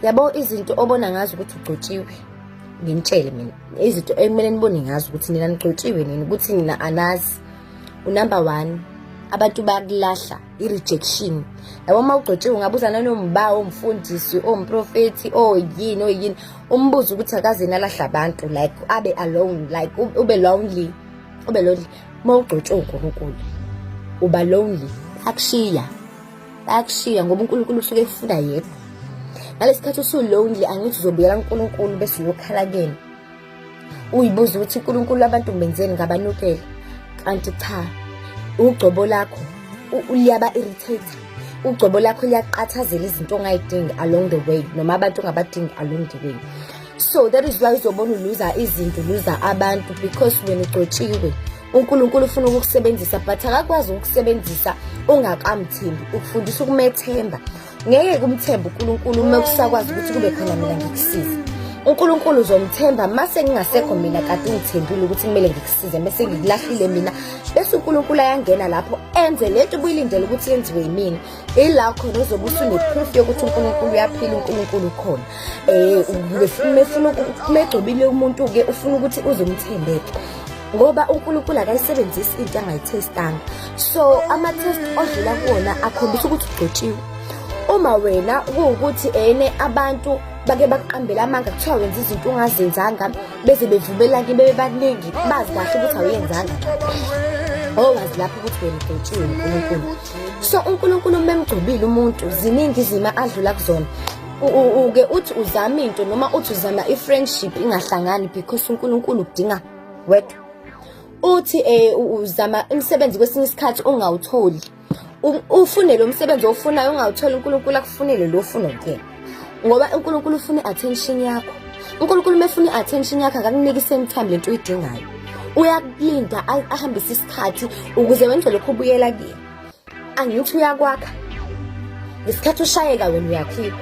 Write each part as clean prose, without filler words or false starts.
Yabo izinto obona ngazi ukuthi ugcotshiwe, nginitshele mina izinto ekumele nibone ngazi ukuthi nina nigcotshiwe nini, ukuthi nina anazi. Unumber 1, abantu bayakulahla, i-rejection. Yabo uma ugcotshiwe ungabuza nanombawo, umfundisi, umprofethi, oyini, umbuzo ukuthi akaze nalahla abantu, like abe alone, like ube lonely. Uma ugcotshiwe uNkulunkulu uba lonely, bayakushiya ngoba uNkulunkulu usuke efuna yedwa. Ngalesikhathi usu-lonely, angithi uzobuyela kuNkulunkulu bese uyokhala kuyena uyibuza ukuthi uNkulunkulu abantu ngibenzeni, ngabanukela. Kanti cha, ugcobo lakho liyaba-irritator, ugcobo lakho liyaqathazela izinto ongayidingi along the way, noma abantu ongabadingi along the way. So that is why uzobona uluza izinto, uluza abantu, because wena ugcotshiwe uNkulunkulu ufuna ukukusebenzisa, but akakwazi ukukusebenzisa ungakamthembi, ukufundisa ukumethemba. Ngeke kumthemba uNkulunkulu uma kusakwazi ukuthi kube khona mina ngikusize. uNkulunkulu uzomthemba mase ngingasekho mina kade ngithembile ukuthi kumele ngikusize, bese ngikulahlile mina, bese uNkulunkulu ayangena lapho enze lento ubuyilindele ukuthi yenziwe yimina. Ila khona uzobe usuneproof yokuthi uNkulunkulu uyaphila, uNkulunkulu ukhona. Ufuna umegcobile umuntu ke ufuna ukuthi uzomthembeke, ngoba uNkulunkulu akayisebenzisi into angayithestanga. So ama-test odlula kuwona akhombisa ukuthi ugcotshiwe. Uma wena kuwukuthi abantu bake bakuqambela amanga kuthiwa wenza izinto ungazenzanga, beze bevumela ke bebe baningi bazi kahle ukuthi awuyenzanga, wazi lapho ukuthi wena ugcotshiwe uNkulunkulu. So uNkulunkulu memgcobile umuntu, ziningi izima adlula kuzona. Uke uthi uzama into noma uthi uzama i-friendship ingahlangani because uNkulunkulu ukudinga wedwa. Uthi uzama umsebenzi kwesinye isikhathi ungawutholi, ufune lo msebenzi ofunayo ungawutholi, uNkulunkulu akufunele lo ufuna kuyena, ngoba uNkulunkulu ufuna i-attention yakho. uNkulunkulu mefuna i-attention yakho akakuniki same time lento uyidingayo, uyakulinda ahambise isikhathi ukuze wenze lokho ubuyela kuyena. Angithi uyakwakha ngesikhathi ushayeka wena uyakhipha,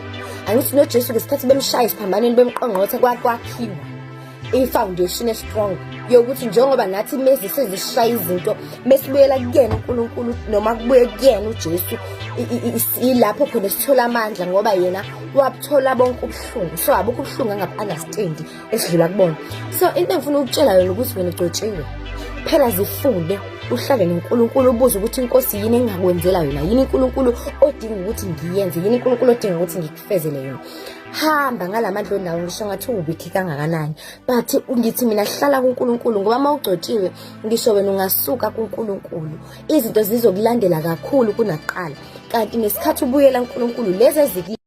angithi noJesu ngesikhathi bemshaya isiphambaneni bemqongqotha kwakhiwa i-foundation e-strong yokuthi njengoba nathi mezi sezishaya izinto mesibuyela kuyena uNkulunkulu noma kubuye kuyena uJesu, ilapho khona sithola amandla ngoba yena wabuthola bonke ubuhlungu. So abukho ubuhlungu angaba-understand esidlula kubona. So into engifuna ukutshela yona ukuthi wena ugcotshiwe, phela zifunde uhlale noNkulunkulu, ubuze ukuthi inkosi yini engakwenzela yona, yini uNkulunkulu odinga ukuthi ngiyenze, yini uNkulunkulu odinga ukuthi ngikufezele yona. Hamba ngalamandla onawo, ngisho ngathi ubikhi kangakanani, but ngithi mina hlala kuNkulunkulu, ngoba uma ugcotshiwe ngisho wena ungasuka kuNkulunkulu izinto zizokulandela kakhulu kunakuqala, kanti ngesikhathi ubuyela kuNkulunkulu lezi